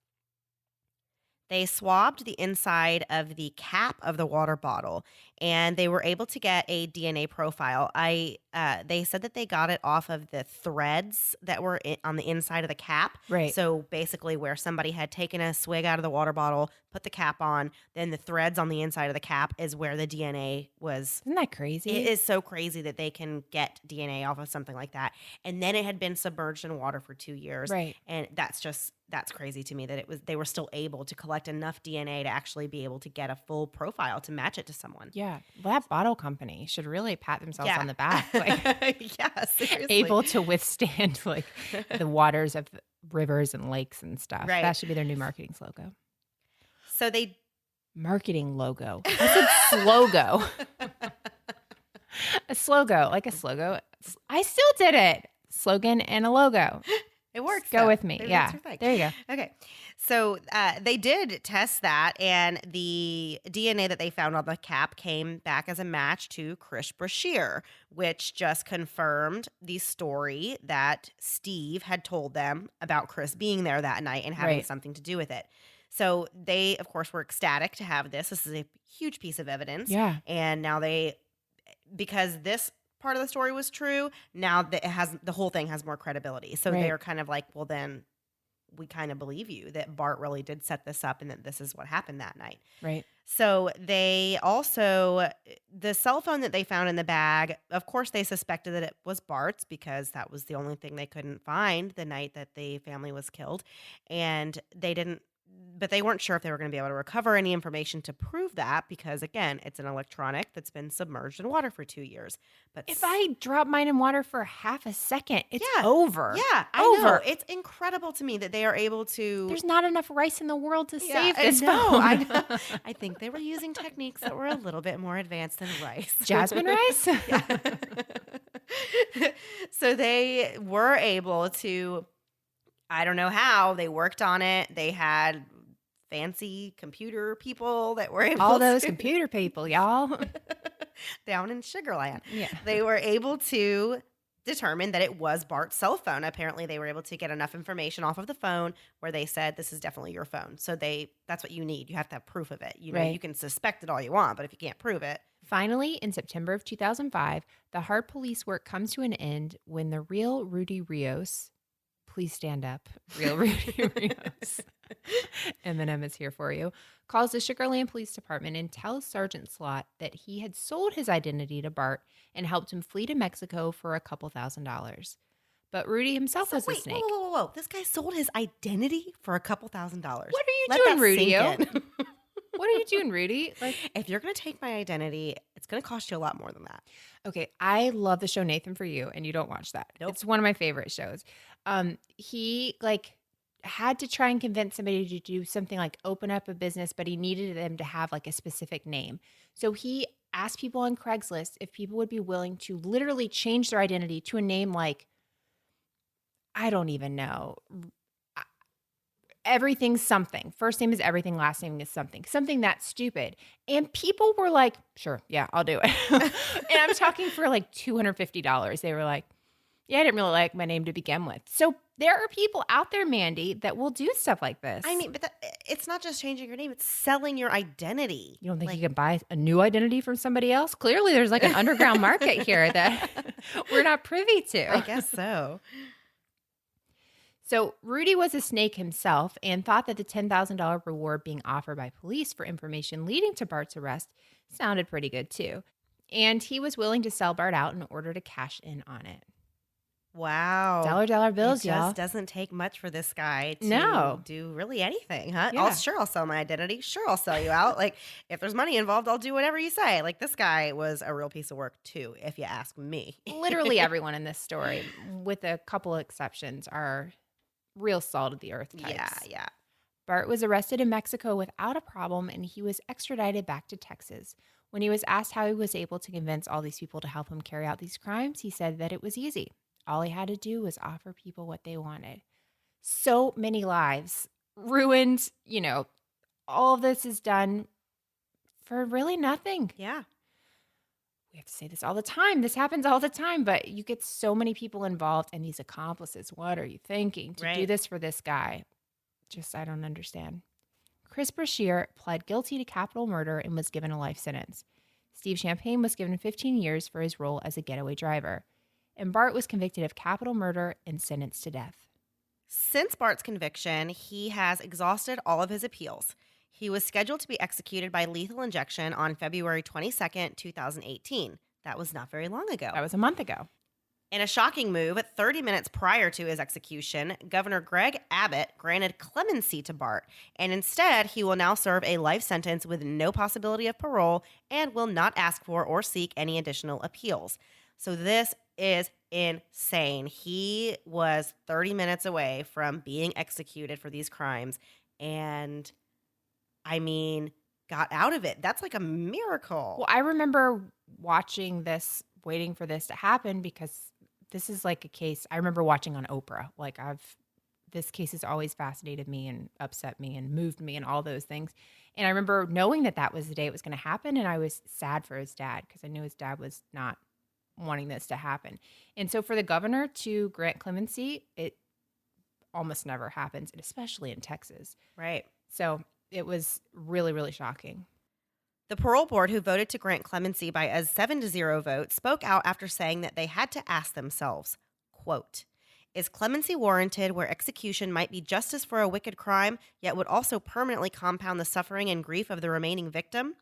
They swabbed the inside of the cap of the water bottle, and they were able to get a DNA profile. They said that they got it off of the threads that were on the inside of the cap. Right. So basically where somebody had taken a swig out of the water bottle, put the cap on, then the threads on the inside of the cap is where the DNA was. Isn't that crazy? It is so crazy that they can get DNA off of something like that. And then it had been submerged in water for 2 years. Right. And that's crazy to me that they were still able to collect enough DNA to actually be able to get a full profile to match it to someone. Yeah. Well, that bottle company should really pat themselves Yeah. on the back. Like, Yeah, seriously. able to withstand like the waters of rivers and lakes and stuff. Right. That should be their new marketing slogan. So they Marketing logo. I said slogo. A slogo, like a slogo. I still did it. Slogan and a logo. It works. Go though. with me. That's Yeah. your thing. There you go. Okay. So they did test that, and the DNA that they found on the cap came back as a match to Chris Brashear, which just confirmed the story that Steve had told them about Chris being there that night and having Right. something to do with it. So they, of course, were ecstatic to have this. This is a huge piece of evidence. Yeah. And now because this part of the story was true, now that the whole thing has more credibility. So Right. they're kind of like, well, then we kind of believe you that Bart really did set this up and that this is what happened that night. Right. So they also, the cell phone that they found in the bag, of course, they suspected that it was Bart's because that was the only thing they couldn't find the night that the family was killed. And but they weren't sure if they were going to be able to recover any information to prove that because, again, it's an electronic that's been submerged in water for 2 years. But If I drop mine in water for half a second, it's Yeah. over. yeah, I know. Over. It's incredible to me that they are able to. There's not enough rice in the world to Yeah, save I this know, phone. I know. I think they were using techniques that were a little bit more advanced than rice. Jasmine rice? So they were able to, I don't know how, they worked on it. They had fancy computer people that were able All those to, computer people, y'all. down in Sugarland. Yeah. They were able to determine that it was Bart's cell phone. Apparently, they were able to get enough information off of the phone where they said, this is definitely your phone. So that's what you need. You have to have proof of it. You know, Right. you can suspect it all you want, but if you can't prove it. Finally, in September of 2005, the hard police work comes to an end when the real Rudy Rios, please stand up, real Rudy Rios, Eminem is here for you, calls the Sugarland Police Department and tells Sergeant Slot that he had sold his identity to Bart and helped him flee to Mexico for a couple $1,000s. But Rudy himself So was wait, a snake. whoa. This guy sold his identity for a couple $1,000s. What are you Let doing, that Rudy? sink in. What are you doing, Rudy? Like, If you're going to take my identity, it's going to cost you a lot more than that. okay, I love the show Nathan for You, and you don't watch that. Nope. It's one of my favorite shows. He had to try and convince somebody to do something like open up a business, but he needed them to have like a specific name. So he asked people on Craigslist if people would be willing to literally change their identity to a name like, I don't even know. Everything's something. First name is everything, last name is something. Something that's stupid. And people were like, sure, yeah, I'll do it. And I'm talking for like $250. They were like, yeah, I didn't really like my name to begin with. So there are people out there, Mandy, that will do stuff like this. I mean, but it's not just changing your name, it's selling your identity. You don't think Like, you can buy a new identity from somebody else? Clearly, there's like an underground market here that we're not privy to. I guess so. So Rudy was a snake himself and thought that the $10,000 reward being offered by police for information leading to Bart's arrest sounded pretty good too. And he was willing to sell Bart out in order to cash in on it. Wow. Dollar bills, it y'all. just doesn't take much for this guy to No. do really anything, huh? Yeah. I'll sell my identity. Sure, I'll sell you out. Like, if there's money involved, I'll do whatever you say. Like, this guy was a real piece of work, too, if you ask me. Literally everyone in this story, with a couple of exceptions, are real salt of the earth types. Yeah. Bart was arrested in Mexico without a problem, and he was extradited back to Texas. When he was asked how he was able to convince all these people to help him carry out these crimes, he said that it was easy. All he had to do was offer people what they wanted. So many lives ruined, all of this is done for really nothing. Yeah. We have to say this all the time. This happens all the time, but you get so many people involved and these accomplices. What are you thinking to do Right. this for this guy? Just, I don't understand. Chris Brashear pled guilty to capital murder and was given a life sentence. Steve Champagne was given 15 years for his role as a getaway driver. And Bart was convicted of capital murder and sentenced to death. Since Bart's conviction, he has exhausted all of his appeals. He was scheduled to be executed by lethal injection on February 22nd, 2018. That was not very long ago. That was a month ago. In a shocking move, 30 minutes prior to his execution, Governor Greg Abbott granted clemency to Bart, and instead, he will now serve a life sentence with no possibility of parole and will not ask for or seek any additional appeals. So this is insane. He was 30 minutes away from being executed for these crimes and, got out of it. That's like a miracle. Well, I remember watching this, waiting for this to happen because this is like a case I remember watching on Oprah. This case has always fascinated me and upset me and moved me and all those things. And I remember knowing that was the day it was going to happen. And I was sad for his dad because I knew his dad was not wanting this to happen. And so for the governor to grant clemency, it almost never happens, and especially in Texas. Right. So it was really, really shocking. The parole board, who voted to grant clemency by a 7-0 vote, spoke out after saying that they had to ask themselves, quote, is clemency warranted where execution might be justice for a wicked crime, yet would also permanently compound the suffering and grief of the remaining victim?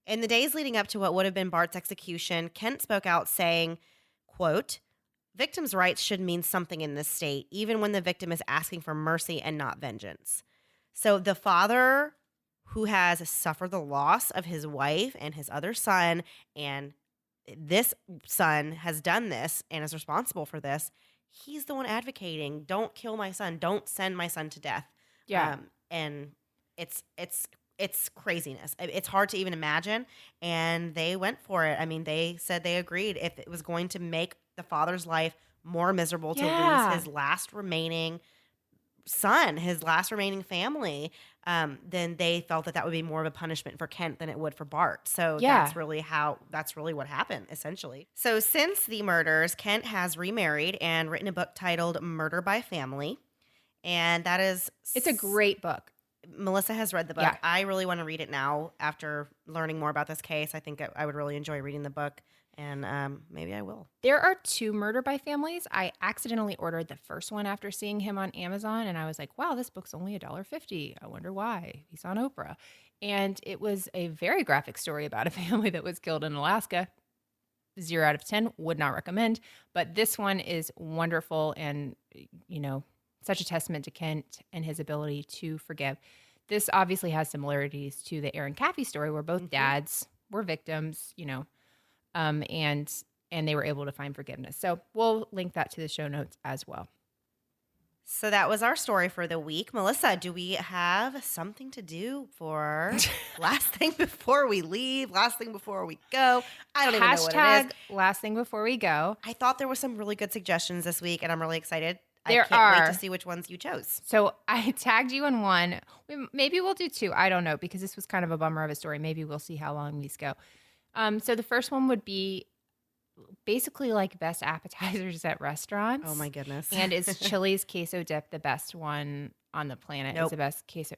In the days leading up to what would have been Bart's execution, Kent spoke out saying, quote, victims' rights should mean something in this state, even when the victim is asking for mercy and not vengeance. So the father who has suffered the loss of his wife and his other son, and this son has done this and is responsible for this, he's the one advocating, don't kill my son, don't send my son to death. Yeah. And it's craziness. It's hard to even imagine. And they went for it. I mean, they said they agreed if it was going to make the father's life more miserable to lose his last remaining son, his last remaining family, then they felt that would be more of a punishment for Kent than it would for Bart. So that's really what happened, essentially. So since the murders, Kent has remarried and written a book titled Murder by Family. And that is... It's a great book. Melissa has read the book. Yeah. I really want to read it now after learning more about this case. I think I would really enjoy reading the book, and maybe I will. There are 2 Murder by Families. I accidentally ordered the first one after seeing him on Amazon, and I was like, wow, this book's only $1.50. I wonder why. He's on Oprah. And it was a very graphic story about a family that was killed in Alaska. 0 out of 10, would not recommend. But this one is wonderful and, such a testament to Kent and his ability to forgive. This obviously has similarities to the Aaron Caffey story where both dads were victims, and they were able to find forgiveness. So we'll link that to the show notes as well. So that was our story for the week. Melissa, do we have something to do for last thing before we leave, last thing before we go? I don't even know what it is. Last thing before we go. I thought there were some really good suggestions this week, and I'm really excited. I There can't wait are. to see which ones you chose. So I tagged you in one. Maybe we'll do 2. I don't know, because this was kind of a bummer of a story. Maybe we'll see how long these go. So the first one would be basically like best appetizers at restaurants. Oh my goodness. And is Chili's queso dip the best one on the planet? Nope. Is the best queso.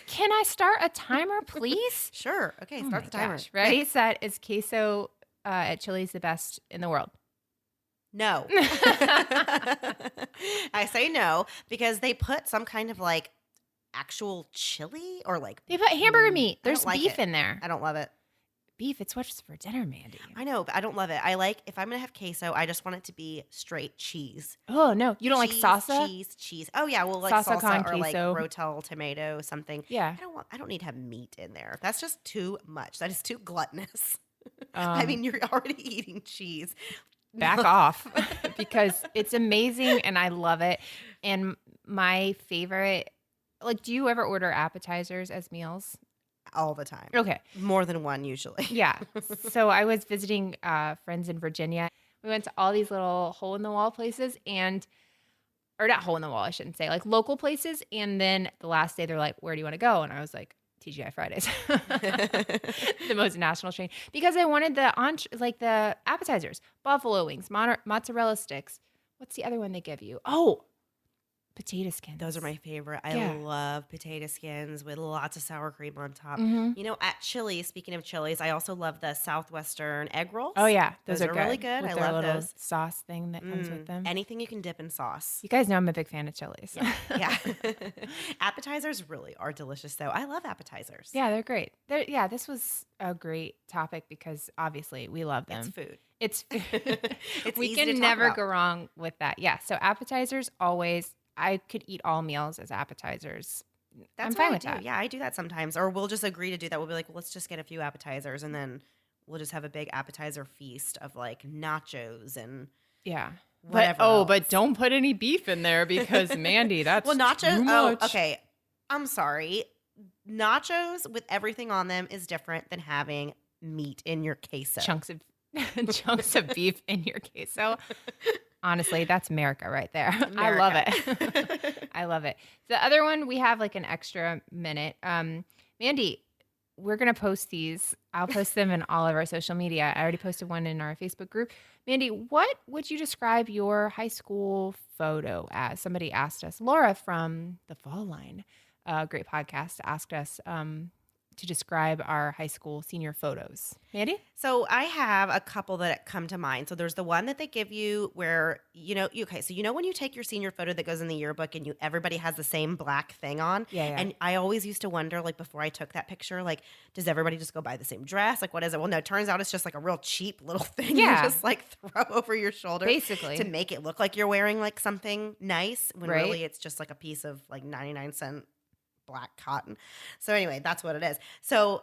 Can I start a timer, please? Sure. Okay, start the timer. Gosh. Ready, set. Is queso at Chili's the best in the world? No. I say no because they put some kind of like actual chili or like They put hamburger meat. I don't There's like beef it. in there. I don't love it. Beef, it's what's for dinner, Mandy. I know, but I don't love it. I like if I'm gonna have queso, I just want it to be straight cheese. Oh, no. You don't like Cheese, salsa? Cheese. Oh yeah, well like Salsa con salsa or like queso. rotel tomato something. Yeah. I don't need to have meat in there. That's just too much. That is too gluttonous. I mean, you're already eating cheese. Back off because it's amazing and I love it. And my favorite, like, do you ever order appetizers as meals? All the time. Okay. More than one usually. Yeah. So I was visiting friends in Virginia. We went to all these little hole in the wall places or not hole in the wall, I shouldn't say, like local places. And then the last day they're like, where do you want to go? And I was like, TGI Fridays, the most national chain, because I wanted the appetizers, buffalo wings, mozzarella sticks. What's the other one they give you? Oh, potato skins. Those are my favorite. Yeah. I love potato skins with lots of sour cream on top. Mhm. You know, at Chili's, speaking of Chili's, I also love the Southwestern egg rolls. Oh yeah, Those are really good. With I their love little those. sauce thing that comes with them. Anything you can dip in sauce. You guys know I'm a big fan of Chili's. Yeah. Appetizers really are delicious, though. I love appetizers. Yeah, they're great. This was a great topic because obviously we love them. It's food. It's It's we easy to can talk never about. go wrong with that. Yeah. So appetizers always. I could eat all meals as appetizers. That's I'm what fine I with do. that. Yeah, I do that sometimes. Or we'll just agree to do that. We'll be like, well, let's just get a few appetizers and then we'll just have a big appetizer feast of like nachos and Yeah. whatever. But don't put any beef in there because Mandy, that's well, nachos. too Oh, much. okay. I'm sorry. Nachos with everything on them is different than having meat in your queso. Chunks of beef in your queso. Honestly, that's America right there. I love it. I love it. The other one, we have like an extra minute. Mandy, we're going to post these. I'll post them in all of our social media. I already posted one in our Facebook group. Mandy, what would you describe your high school photo as? Somebody asked us. Laura from The Fall Line, a great podcast, asked us to describe our high school senior photos. Mandy? So I have a couple that come to mind. So there's the one that they give you where, so when you take your senior photo that goes in the yearbook and everybody has the same black thing on. Yeah. And I always used to wonder, like, before I took that picture, like, does everybody just go buy the same dress? Like, what is it? Well, no, it turns out it's just like a real cheap little thing Yeah. you just like throw over your shoulder. Basically. To make it look like you're wearing like something nice when Right. really it's just like a piece of like 99-cent black cotton. So anyway, that's what it is. So,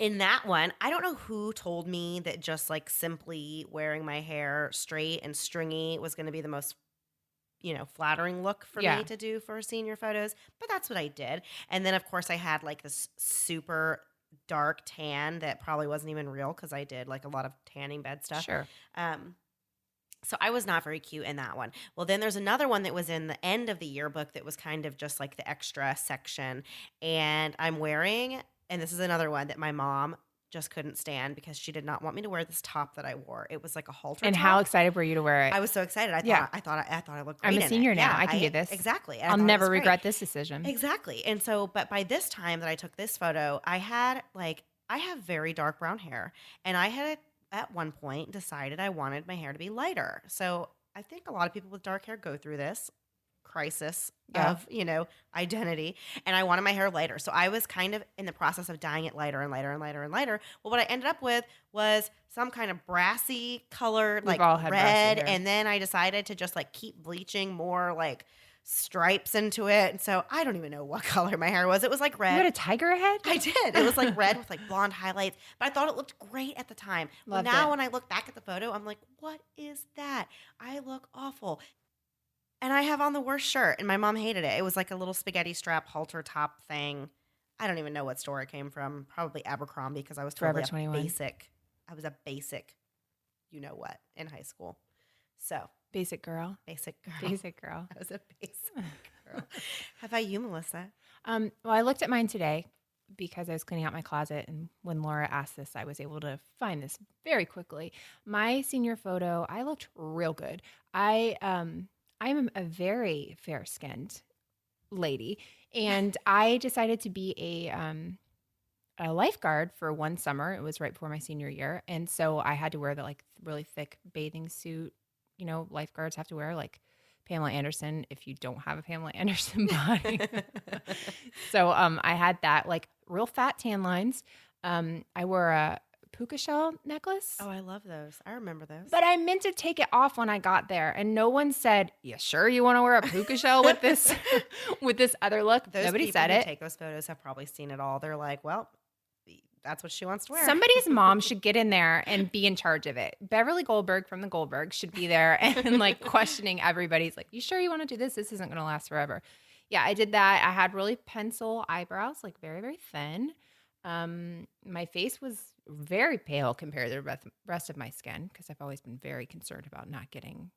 in that one, I don't know who told me that just like simply wearing my hair straight and stringy was going to be the most, flattering look for Yeah. me to do for senior photos, but that's what I did. And then of course I had like this super dark tan that probably wasn't even real because I did like a lot of tanning bed stuff. Sure. So I was not very cute in that one. Well, then there's another one that was in the end of the yearbook that was kind of just like the extra section. And I'm wearing, and this is another one that my mom just couldn't stand because she did not want me to wear this top that I wore. It was like a halter And top. how excited were you to wear it? I was so excited. I thought I looked great I'm in a it. senior now. Yeah, I can do this. Exactly. And I I'll thought it never was great. regret this decision. Exactly. And so, but by this time that I took this photo, I have very dark brown hair, and I had at one point decided I wanted my hair to be lighter. So I think a lot of people with dark hair go through this crisis Yeah. of, identity, and I wanted my hair lighter. So I was kind of in the process of dyeing it lighter and lighter and lighter and lighter. Well, what I ended up with was some kind of brassy colored, We've like all had brassy red, hair. and then I decided to just like keep bleaching more like stripes into it. And so I don't even know what color my hair was. It was like You red. had a tiger head? I did. It was like red with like blonde highlights, but I thought it looked great at the time. Well, Loved now it. when I look back at the photo, I'm like, what is that? I look awful. And I have on the worst shirt, and my mom hated it. It was like a little spaghetti strap halter top thing. I don't even know what store it came from. Probably Abercrombie, because I was Forever totally 21. basic. I was a basic, you-know-what, in high school. So, Basic girl. basic girl. Basic girl. I was a basic girl. How about you, Melissa? Well, I looked at mine today because I was cleaning out my closet, and when Laura asked this, I was able to find this very quickly. My senior photo, I looked real good. I'm a very fair-skinned lady, and I decided to be a lifeguard for one summer. It was right before my senior year, and so I had to wear the like really thick bathing suit. Lifeguards have to wear, like Pamela Anderson if you don't have a Pamela Anderson body. So I had that like real fat tan lines. I wore a puka shell necklace. Oh, I love those. I remember those. But I meant to take it off when I got there, and no one said, "You sure you want to wear a puka shell with this with this other look?" Those Nobody people said who it. take those photos have probably seen it all. They're like, well, that's what she wants to wear. Somebody's mom should get in there and be in charge of it. Beverly Goldberg from the Goldbergs should be there and like questioning everybody's like, "You sure you want to do this? This isn't going to last forever." Yeah, I did that. I had really pencil eyebrows, like very, very thin. My face was very pale compared to the rest of my skin because I've always been very concerned about not getting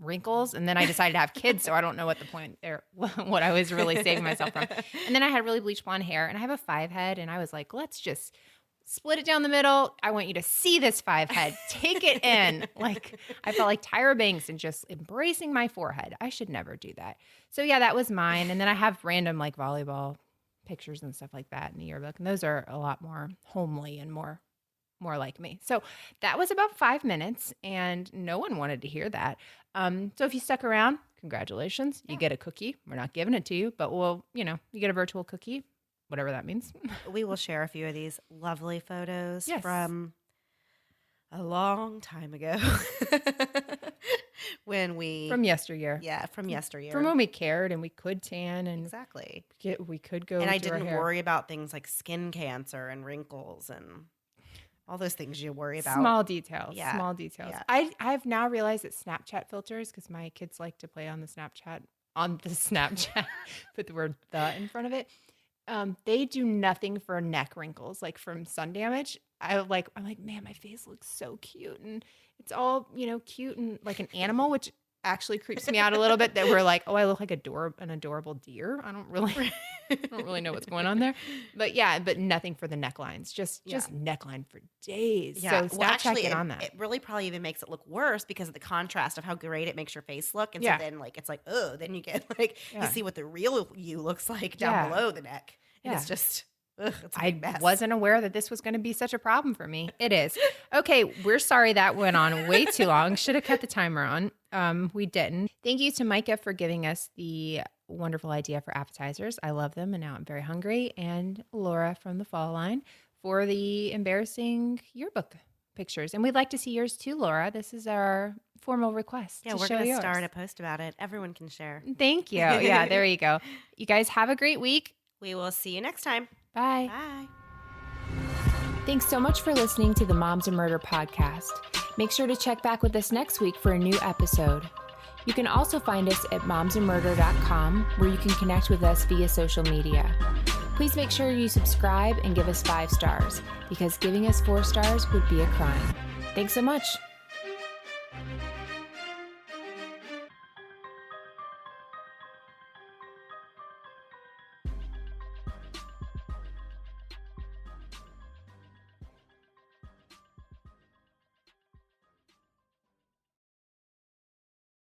wrinkles. And then I decided to have kids, so I don't know what the point there, what I was really saving myself from. And then I had really bleached blonde hair, and I have a 5 head, and I was like, let's just split it down the middle. I want you to see this 5 head. Take it in. Like I felt like Tyra Banks and just embracing my forehead. I should never do that. So yeah, that was mine. And then I have random like volleyball pictures and stuff like that in the yearbook, and those are a lot more homely and more like me. So that was about 5 minutes, and no one wanted to hear that. So if you stuck around, congratulations. You get a cookie. We're not giving it to you, but you get a virtual cookie, whatever that means. We will share a few of these lovely photos Yes. from a long time ago. From yesteryear. Yeah, from yesteryear. From when we cared and we could tan and Exactly. we could go And I do our didn't hair. worry about things like skin cancer and wrinkles and all those things you worry about. Small details. Yeah. Small details. Yeah. I've now realized that Snapchat filters, because my kids like to play on the Snapchat, put the word "the" in front of it. They do nothing for neck wrinkles, like from sun damage. I'm like, man, my face looks so cute, and it's all cute and like an animal, which actually creeps me out a little bit. That we're like, oh, I look like an adorable deer. I don't really know what's going on there, but nothing for the necklines. Just neckline for days. Yeah. So Well, Snapchat, actually, get on that. it really probably even makes it look worse because of the contrast of how great it makes your face look. And Yeah. so then like it's like, oh, then you get like Yeah. you see what the real you looks like down Yeah. below the neck. And Yeah. it's just Ugh, it's a I big mess. wasn't aware that this was going to be such a problem for me. It is. Okay, we're sorry that went on way too long. Should have cut the timer on. We didn't. Thank you to Micah for giving us the wonderful idea for appetizers. I love them, and now I'm very hungry. And Laura from the Fall Line for the embarrassing yearbook pictures. And we'd like to see yours too, Laura. This is our formal request. Yeah, to we're show going to yours. start a post about it. Everyone can share. Thank you. Yeah, there you go. You guys have a great week. We will see you next time. Bye. Bye. Thanks so much for listening to the Moms and Murder podcast. Make sure to check back with us next week for a new episode. You can also find us at momsandmurder.com, where you can connect with us via social media. Please make sure you subscribe and give us 5 stars, because giving us 4 stars would be a crime. Thanks so much.